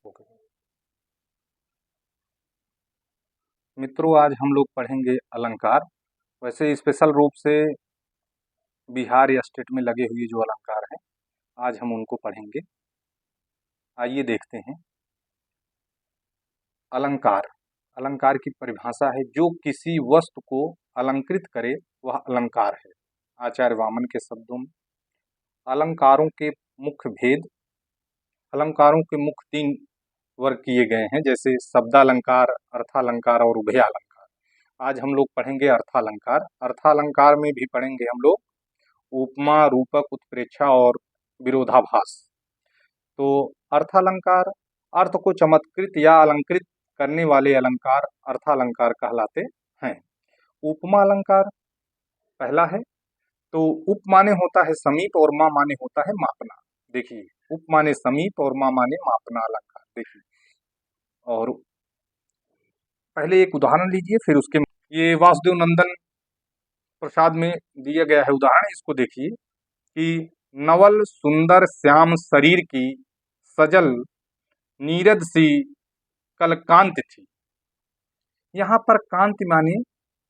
Okay. मित्रों, आज हम लोग पढ़ेंगे अलंकार। वैसे स्पेशल रूप से बिहार या स्टेट में लगे हुए जो अलंकार हैं, आज हम उनको पढ़ेंगे। आइए देखते हैं। अलंकार अलंकार की परिभाषा है, जो किसी वस्तु को अलंकृत करे वह अलंकार है। आचार्य वामन के शब्दों में अलंकारों के मुख्य भेद। अलंकारों के मुख्य 3 वर्ग किए गए हैं, जैसे शब्दालंकार, अर्थालंकार और उभयालंकार। आज हम लोग पढ़ेंगे अर्थालंकार। अर्थालंकार में भी पढ़ेंगे हम लोग उपमा, रूपक, उत्प्रेक्षा और विरोधाभास। तो अर्थालंकार अर्थ को चमत्कृत या अलंकृत करने वाले अलंकार अर्थालंकार कहलाते हैं। उपमा अलंकार पहला है। तो उप माने होता है समीप और मा माने होता है मापना। देखिए, उप माने समीप और मा माने मापना अलंकार। देखिए, और पहले एक उदाहरण लीजिए, फिर उसके ये वासुदेव नंदन प्रसाद में दिया गया है उदाहरण। इसको देखिए कि नवल सुंदर श्याम शरीर की सजल नीरद सी कल कांति थी। यहाँ पर कांति माने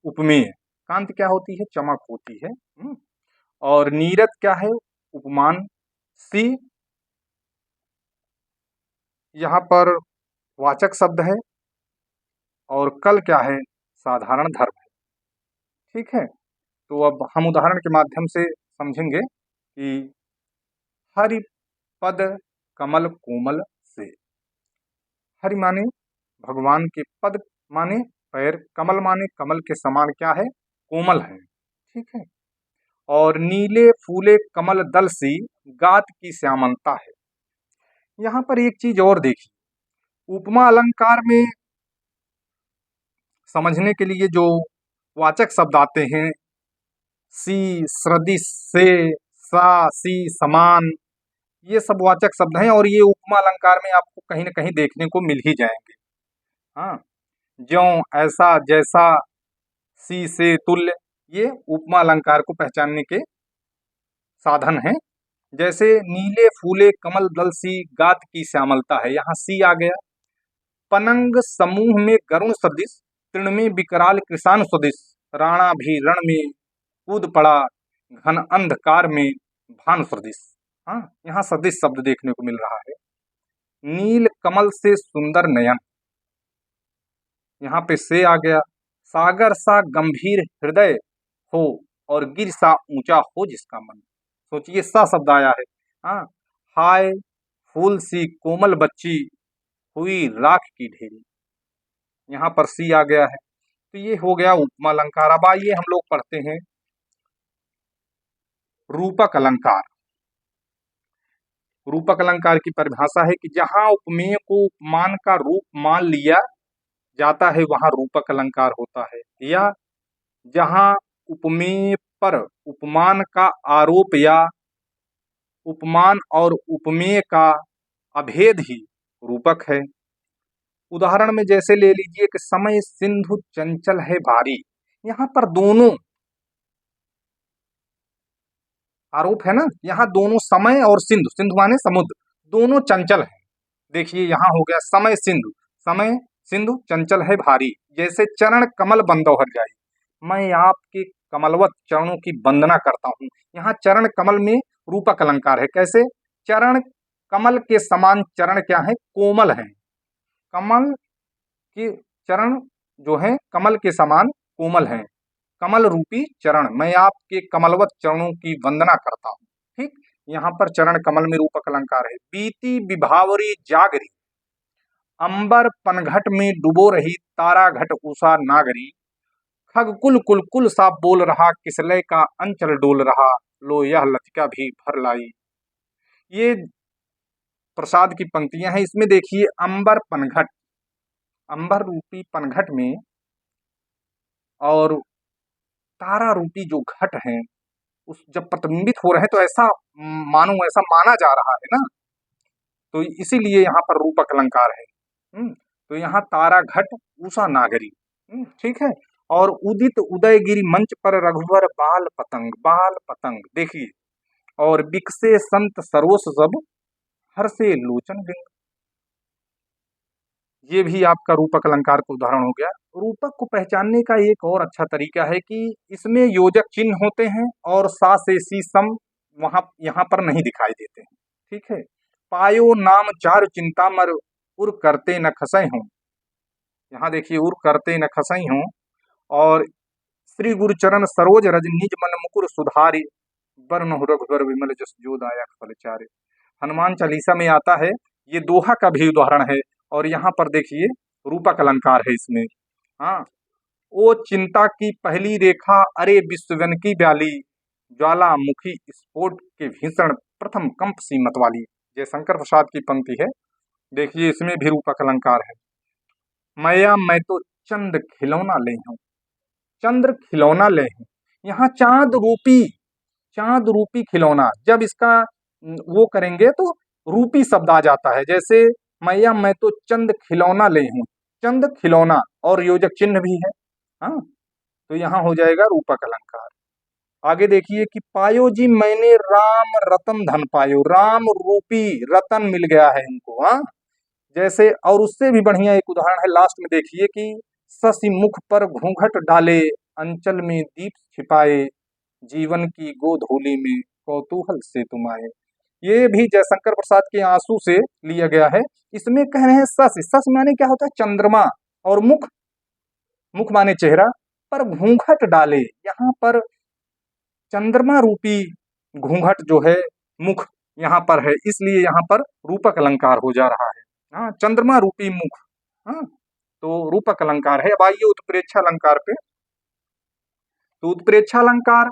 उपमेय। कांति क्या होती है? चमक होती है। और नीरद क्या है? उपमान। सी यहाँ पर वाचक शब्द है और कल क्या है? साधारण धर्म है। ठीक है, तो अब हम उदाहरण के माध्यम से समझेंगे कि हरि पद कमल कोमल से। हरि माने भगवान के पद माने पैर, कमल माने कमल के समान क्या है? कोमल है। ठीक है, और नीले फूले कमल दल सी गात की श्यामलता है। यहाँ पर एक चीज और देखिए, उपमा अलंकार में समझने के लिए जो वाचक शब्द आते हैं, सी, सदृश, से, सा, सी, समान, ये सब वाचक शब्द हैं और ये उपमा अलंकार में आपको कहीं ना कहीं देखने को मिल ही जाएंगे। हाँ, ज्यों, ऐसा, जैसा, सी, से, तुल्य, ये उपमा अलंकार को पहचानने के साधन हैं। जैसे नीले फूले कमल दल सी गात की श्यामलता है, यहाँ सी आ गया। पनंग समूह में गरुण सदृश, तृण में विकराल कृषाण सदृश, राणा भी रण में कूद पड़ा, घन अंधकार में भानु सदृश। हाँ, यहाँ सदृश शब्द देखने को मिल रहा है। नील कमल से सुंदर नयन, यहाँ पे से आ गया। सागर सा गंभीर हृदय हो और गिर सा ऊंचा हो जिसका मन। सोचिए, सा शब्द आया है। हाँ, हाय फूल सी कोमल बच्ची हुई राख की ढेरी, यहाँ पर सी आ गया है। तो ये हो गया उपमा अलंकार। अब आइए हम लोग पढ़ते हैं रूपक अलंकार। रूपक अलंकार की परिभाषा है कि जहां उपमेय को उपमान का रूप मान लिया जाता है वहां रूपक अलंकार होता है, या जहां उपमेय पर उपमान का आरोप या उपमान और उपमेय का अभेद ही रूपक है। उदाहरण में जैसे ले लीजिए कि समय सिंधु चंचल है भारी, यहाँ पर दोनों आरोप है ना, यहाँ दोनों समय और सिंधु, सिंधु माने समुद्र, दोनों चंचल है। देखिए, यहाँ हो गया समय सिंधु, समय सिंधु चंचल है भारी। जैसे चरण कमल बंदोहर जाई, मैं आपके कमलवत चरणों की वंदना करता हूँ। यहाँ चरण कमल में रूपक अलंकार है। कैसे? चरण कमल के समान चरण क्या है? कोमल है। कमल के चरण जो है कमल के समान कोमल हैं। कमल रूपी चरण, मैं आपके कमलवत चरणों की वंदना करता हूँ। ठीक, यहाँ पर चरण कमल में रूपक अलंकार है। बीती विभावरी जागरी, अंबर पनघट में डुबो रही तारा घट उषा नागरी, खग कुल कुल कुल सा बोल रहा किसलय का अंचल डोल रहा, लो यह लतिका भी भर लाई। ये प्रसाद की पंक्तियां हैं। इसमें देखिए, अंबर पनघट, अंबर रूपी पनघट में और तारा रूपी जो घट है उस जब प्रतिबिंबित हो रहे हैं तो ऐसा मानो, ऐसा माना जा रहा है ना, तो इसीलिए यहाँ पर रूपक अलंकार है। तो यहाँ तारा घट उषा नागरी। ठीक है, और उदित उदयगिरी मंच पर रघुवर बाल पतंग, बाल पतंग देखिए, और बिकसे संत सरोस सब हर से लोचन बिंग। ये भी आपका रूपक अलंकार का उदाहरण हो गया। रूपक को पहचानने का एक और अच्छा तरीका है कि इसमें योजक चिन्ह होते हैं और सा से सी सम वहां यहाँ पर नहीं दिखाई देते हैं। ठीक है। पायो नाम चार चिंता मर उर करते न खसई हूँ, यहाँ देखिए उर करते न खसई हूँ। और श्री गुरुचरण सरोज रज निज मन मुकुर सुधारी बरन रघुवर विमल जस जो दायक फल चारे। हनुमान चालीसा में आता है, ये दोहा का भी उदाहरण है। और यहाँ पर देखिए रूपक अलंकार है इसमें। हाँ, ओ चिंता की पहली रेखा अरे विश्वगन की ब्याली ज्वालामुखी स्फोट के भीषण प्रथम कंप सी मतवाली। जयशंकर प्रसाद की पंक्ति है, देखिए इसमें भी रूपक अलंकार है। मैया मैं तो चंद खिलौना ले हूं, चंद्र खिलौना ले हूं। यहाँ चांद रूपी खिलौना, जब इसका वो करेंगे तो रूपी शब्द आ जाता है। जैसे मैया मैं तो चंद खिलौना ले हूं, चंद खिलौना और योजक चिन्ह भी है। हाँ, तो यहाँ हो जाएगा रूपक अलंकार। आगे देखिए कि पायो जी मैंने राम रतन धन पायो, राम रूपी रतन मिल गया है इनको। हाँ, जैसे और उससे भी बढ़िया एक उदाहरण है लास्ट में देखिए कि शशि मुख पर घूंघट डाले अंचल में दीप छिपाए जीवन की गोधूली में कौतूहल से तुम आए। ये भी जयशंकर प्रसाद के आंसू से लिया गया है। इसमें कह रहे हैं शशि, शशि माने क्या होता है? चंद्रमा। और मुख, मुख माने चेहरा, पर घूंघट डाले, यहाँ पर चंद्रमा रूपी घूंघट जो है मुख यहाँ पर है, इसलिए यहाँ पर रूपक अलंकार हो जा रहा है। हाँ, चंद्रमा रूपी मुख। हाँ, तो रूपक अलंकार है। अब आइए उत्प्रेक्षा अलंकार पे। तो उत्प्रेक्षा अलंकार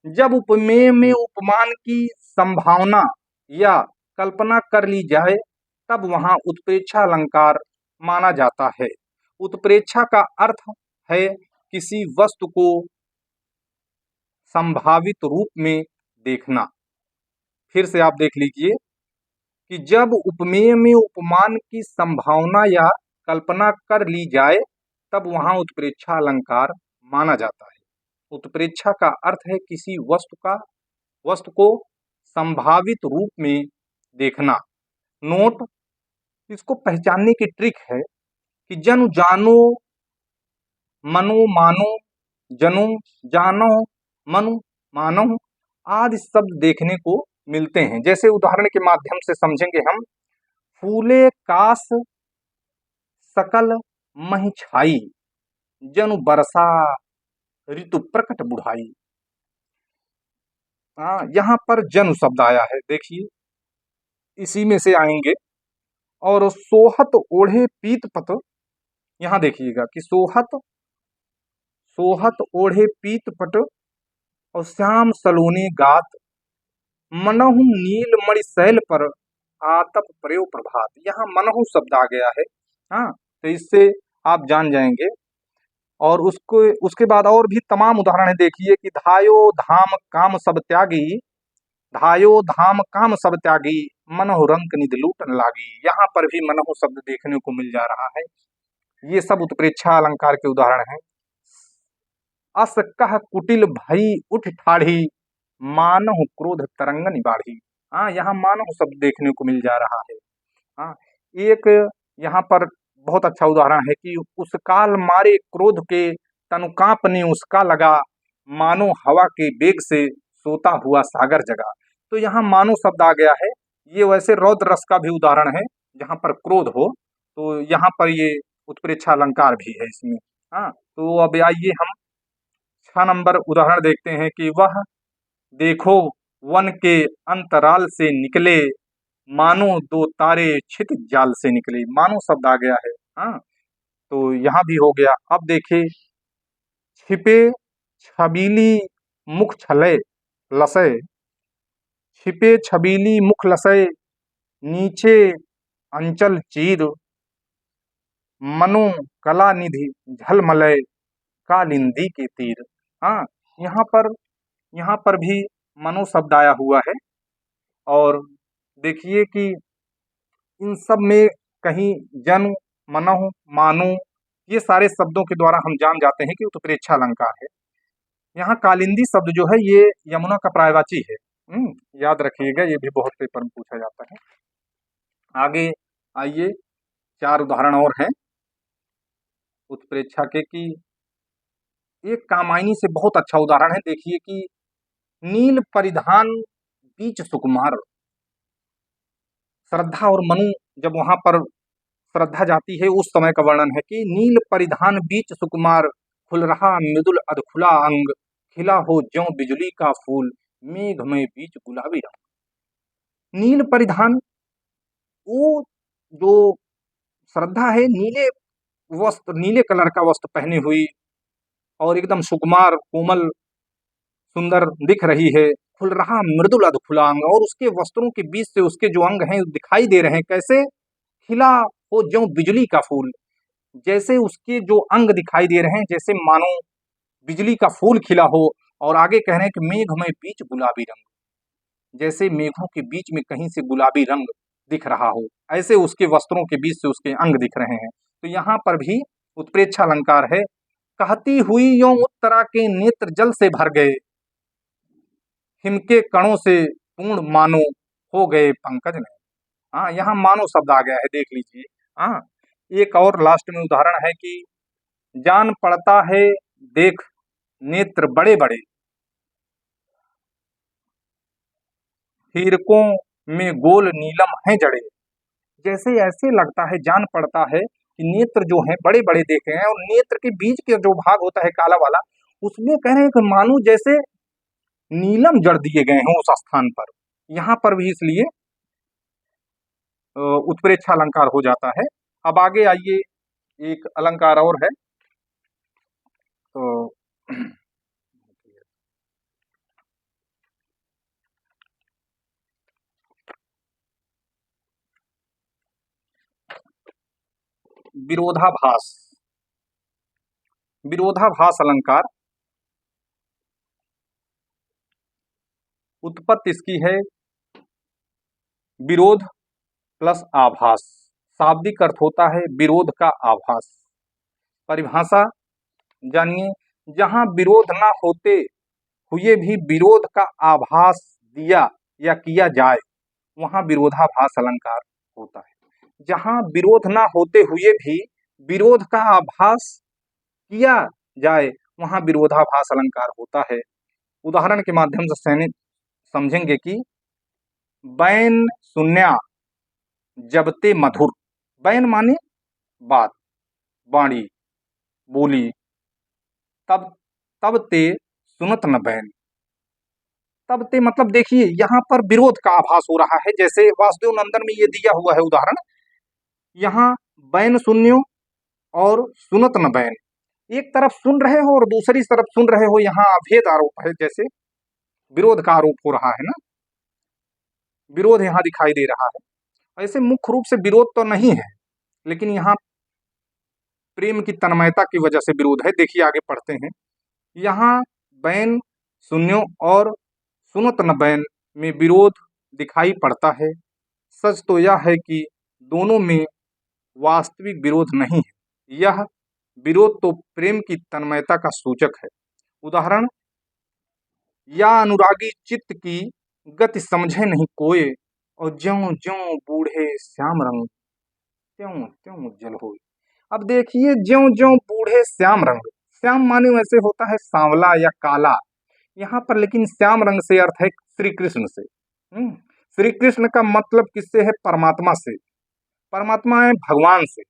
जब उपमेय में उपमान की संभावना या कल्पना कर ली जाए तब वहां उत्प्रेक्षा अलंकार माना जाता है। उत्प्रेक्षा का अर्थ है किसी वस्तु को संभावित रूप में देखना। फिर से आप देख लीजिए कि जब उपमेय में उपमान की संभावना या कल्पना कर ली जाए तब वहां उत्प्रेक्षा अलंकार माना जाता है। उत्प्रेक्षा का अर्थ है किसी वस्तु को संभावित रूप में देखना। नोट, इसको पहचानने की ट्रिक है कि जनु जानो मनो मानो, जनु जानो मनु मानो आदि शब्द देखने को मिलते हैं। जैसे उदाहरण के माध्यम से समझेंगे हम। फूले कास सकल मही छाई जनु बरसा ऋतु प्रकट बुढ़ाई। हाँ, यहाँ पर जनु शब्द आया है, देखिए इसी में से आएंगे। और सोहत ओढ़े पीत पत, यहाँ देखिएगा कि सोहत ओढ़े पीत पट और श्याम सलोनी गात मनहु नील मणि शैल पर आतप प्रयो प्रभात। यहाँ मनहु शब्द आ गया है। हाँ, तो इससे आप जान जाएंगे। और उसको उसके बाद और भी तमाम उदाहरण है, देखिए कि धायो धाम काम सब त्यागी, धायो धाम काम सब त्यागी मनहु रंक निध लूटन लागी। यहाँ पर भी मनहु शब्द देखने को मिल जा रहा है। ये सब उत्प्रेक्षा अलंकार के उदाहरण हैं। अस कह कुटिल भई उठ ठाढ़ी मानहु क्रोध तरंग निबाढ़ी। हाँ, यहाँ मानहु शब्द देखने को मिल जा रहा है। हाँ, एक यहाँ पर बहुत अच्छा उदाहरण है कि उस काल मारे क्रोध के तनु कांपने उसका लगा मानो हवा के बेग से सोता हुआ सागर जगा। तो यहाँ मानो शब्द आ गया है। ये वैसे रौद्र रस का भी उदाहरण है जहाँ पर क्रोध हो, तो यहाँ पर ये उत्प्रेक्षा अलंकार भी है इसमें। हाँ, तो अब आइए हम 6 नंबर उदाहरण देखते हैं कि वह देखो वन के अंतराल से निकले मानो दो तारे क्षितिज जाल से निकले। मानो शब्द आ गया है। हाँ, तो यहाँ भी हो गया। अब देखिए छिपे छबीली मुख छलय लसय, छिपे छबीली मुख लसय नीचे अंचल चीर मनु कला निधि झलमलय कालिंदी के तीर। हाँ, यहाँ पर भी मनो शब्द आया हुआ है। और देखिए कि इन सब में कहीं जन, मनहु, मानो, ये सारे शब्दों के द्वारा हम जान जाते हैं कि उत्प्रेक्षा अलंकार है। यहाँ कालिंदी शब्द जो है ये यमुना का पर्यायवाची है। याद रखिएगा, ये भी बहुत पेपर में पूछा जाता है। आगे आइए 4 उदाहरण और हैं उत्प्रेक्षा के कि एक कामायनी से बहुत अच्छा उदाहरण है। देखिए कि नील परिधान बीच सुकुमार, श्रद्धा और मनु जब वहां पर श्रद्धा जाती है उस समय का वर्णन है कि नील परिधान बीच सुकुमार, खुल रहा मृदुल अधखुला अंग, खिला हो ज्यों बिजली का फूल, मेघ में बीच गुलाबी रंग। नील परिधान, वो जो श्रद्धा है नीले वस्त्र, नीले कलर का वस्त्र पहनी हुई और एकदम सुकुमार कोमल सुंदर दिख रही है, खुल रहा मृदुल अधखुला अंग, और उसके वस्त्रों के बीच से उसके जो अंग हैं दिखाई दे रहे हैं कैसे, खिला हो ज्यों बिजली का फूल, जैसे उसके जो अंग दिखाई दे रहे हैं जैसे मानो बिजली का फूल खिला हो। और आगे कह रहे हैं कि मेघ में बीच गुलाबी रंग, जैसे मेघों के बीच में कहीं से गुलाबी रंग दिख रहा हो, ऐसे उसके वस्त्रों के बीच से उसके अंग दिख रहे हैं। तो यहाँ पर भी उत्प्रेक्षा अलंकार है। कहती हुई यों उत्तरा के नेत्र जल से भर गए, हिम के कणों से पूर्ण मानो हो गए पंकज ने। हाँ, यहाँ मानो शब्द आ गया है, देख लीजिए। हाँ, एक और लास्ट में उदाहरण है कि जान पड़ता है देख नेत्र बड़े बड़े, हीरकों में गोल नीलम है जड़े, जैसे ऐसे लगता है, जान पड़ता है कि नेत्र जो हैं बड़े बड़े देखे हैं, और नेत्र के बीच के जो भाग होता है काला वाला, उसमें कह रहे हैं कि मानो जैसे नीलम जड़ दिए गए हैं उस स्थान पर। यहाँ पर भी इसलिए उत्प्रेक्षा अलंकार हो जाता है। अब आगे आइए, एक अलंकार और है तो विरोधाभास। विरोधाभास अलंकार, उत्पत्ति इसकी है विरोध प्लस आभास, शाब्दिक अर्थ होता है विरोध का आभास। परिभाषा जानिए, जहां विरोध ना होते हुए भी विरोध का आभास दिया या किया जाए वहां विरोधाभास अलंकार होता है। जहां विरोध ना होते हुए भी विरोध का आभास किया जाए वहां विरोधाभास अलंकार होता है। उदाहरण के माध्यम से समझेंगे कि बैन सुन्या जबते मधुर, बैन माने बात, वाणी, बोली, तब तब ते सुनत न बैन, तब ते मतलब देखिए यहाँ पर विरोध का आभास हो रहा है। जैसे वासुदेव नंदन में ये दिया हुआ है उदाहरण, यहाँ बैन सुन्यो और सुनत न बैन, एक तरफ सुन रहे हो और दूसरी तरफ सुन रहे हो, यहाँ अभेद आरोप है, जैसे विरोध का आरोप हो रहा है ना, विरोध यहाँ दिखाई दे रहा है। ऐसे मुख्य रूप से विरोध तो नहीं है, लेकिन यहाँ प्रेम की तन्मयता की वजह से विरोध है। देखिए आगे पढ़ते हैं, यहाँ बैन सुन्यो और सुनत न बैन में विरोध दिखाई पड़ता है। सच तो यह है कि दोनों में वास्तविक विरोध नहीं है, यह विरोध तो प्रेम की तन्मयता का सूचक है। उदाहरण, या अनुरागी चित्त की गति समझे नहीं कोय, और ज्यों ज्यों बूढ़े श्याम रंग त्यों त्यों उज्जवल हो। अब देखिए ज्यों ज्यों बूढ़े श्याम रंग, श्याम माने वैसे होता है सांवला या काला, यहाँ पर लेकिन श्याम रंग से अर्थ है श्री कृष्ण से। श्री कृष्ण का मतलब किससे है? परमात्मा से। परमात्मा है भगवान से,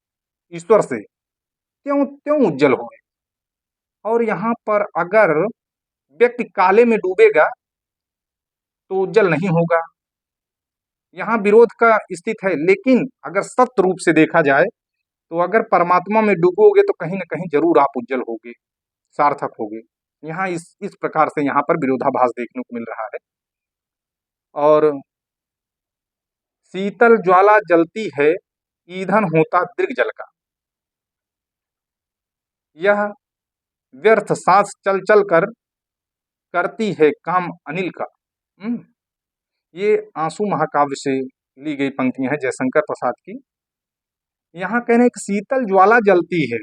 ईश्वर से। त्यों त्यों उज्जवल हो। और यहाँ पर अगर व्यक्ति काले में डूबेगा तो उज्जवल नहीं होगा, यहाँ विरोध का स्थित है। लेकिन अगर सत्य रूप से देखा जाए तो अगर परमात्मा में डूबोगे तो कहीं ना कहीं जरूर आप उज्जवल होगे, सार्थक होगे। यहाँ इस प्रकार से यहाँ पर विरोधाभास देखने को मिल रहा है। और शीतल ज्वाला जलती है, ईंधन होता दीर्घ जल का, यह व्यर्थ सांस चल चल कर करती है काम अनिल का। ये आंसू महाकाव्य से ली गई पंक्तियां हैं जयशंकर प्रसाद की। यहाँ कह रहे हैं कि शीतल ज्वाला जलती है,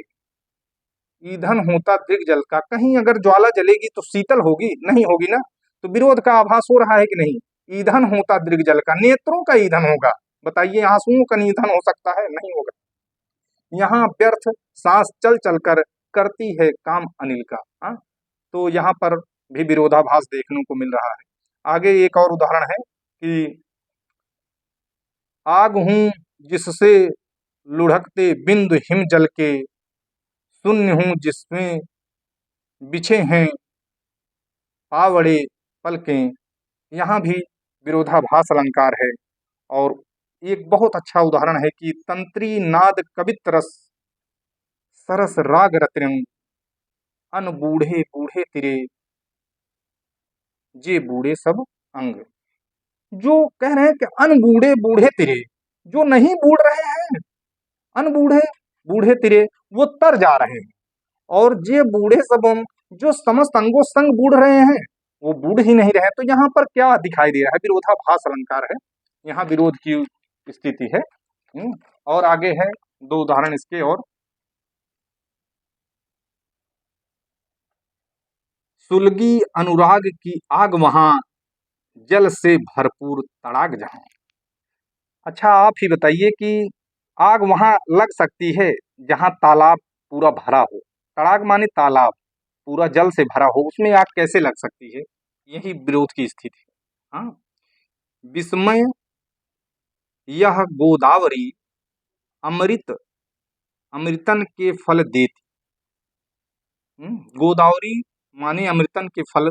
ईंधन होता दीर्घ जल का। कहीं अगर ज्वाला जलेगी तो शीतल होगी? नहीं होगी ना। तो विरोध का आभास हो रहा है कि नहीं? ईंधन होता दीर्घ जल का, नेत्रों का ईंधन होगा। बताइए, आंसुओं का ईंधन हो सकता है? नहीं होगा। यहाँ व्यर्थ सांस चल चल कर करती है काम अनिल का। हाँ, तो यहाँ पर भी विरोधाभास देखने को मिल रहा है। आगे एक और उदाहरण है कि आग हूं जिससे लुढ़कते बिंदु हिम जल के, शून्य हूं जिसमें बिछे हैं पावड़े पलकें। यहाँ भी विरोधाभास अलंकार है। और एक बहुत अच्छा उदाहरण है कि तंत्री नाद कवित रस सरस राग रत्न, अन बूढ़े बूढ़े तिरे जे बूढ़े सब अंग। जो कह रहे हैं कि अन बूढ़े बूढ़े तिरे, जो नहीं बूढ़ रहे हैं, अन बूढ़े बूढ़े तिरे वो तर जा रहे हैं, और जे बूढ़े सब अंग, जो समस्त अंगों संग बूढ़ रहे हैं वो बूढ़ ही नहीं रहे। तो यहाँ पर क्या दिखाई दे रहा है? विरोधाभास अलंकार है, यहाँ विरोध की स्थिति है। और आगे है दो उदाहरण इसके और। सुलगी अनुराग की आग वहां, जल से भरपूर तड़ाग जहां। अच्छा, आप ही बताइए कि आग वहां लग सकती है जहां तालाब पूरा भरा हो। तड़ाग माने तालाब पूरा जल से भरा हो, उसमें आग कैसे लग सकती है? यही विरोध की स्थिति है। हाँ, विस्मय यह गोदावरी अमृत अमृतन के फल देती। गोदावरी माने अमृतन के फल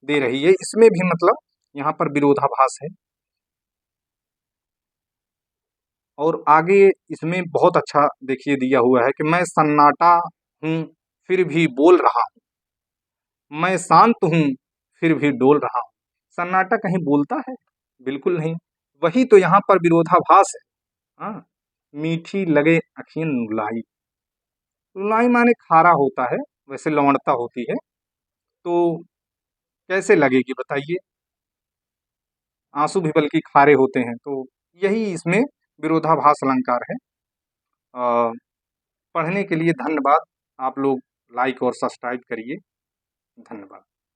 दे रही है, इसमें भी मतलब यहाँ पर विरोधाभास है। और आगे इसमें बहुत अच्छा देखिए दिया हुआ है कि मैं सन्नाटा हूं फिर भी बोल रहा हूं, मैं शांत हूं फिर भी डोल रहा हूं। सन्नाटा कहीं बोलता है? बिल्कुल नहीं। वही तो यहाँ पर विरोधाभास है। हाँ, मीठी लगे अखियन रुलाई। रुलाई माने खारा होता है, वैसे लवणता होती है, तो कैसे लगेगी बताइए? आंसू भी बल्कि खारे होते हैं। तो यही इसमें विरोधाभास अलंकार है। पढ़ने के लिए धन्यवाद। आप लोग लाइक और सब्सक्राइब करिए। धन्यवाद।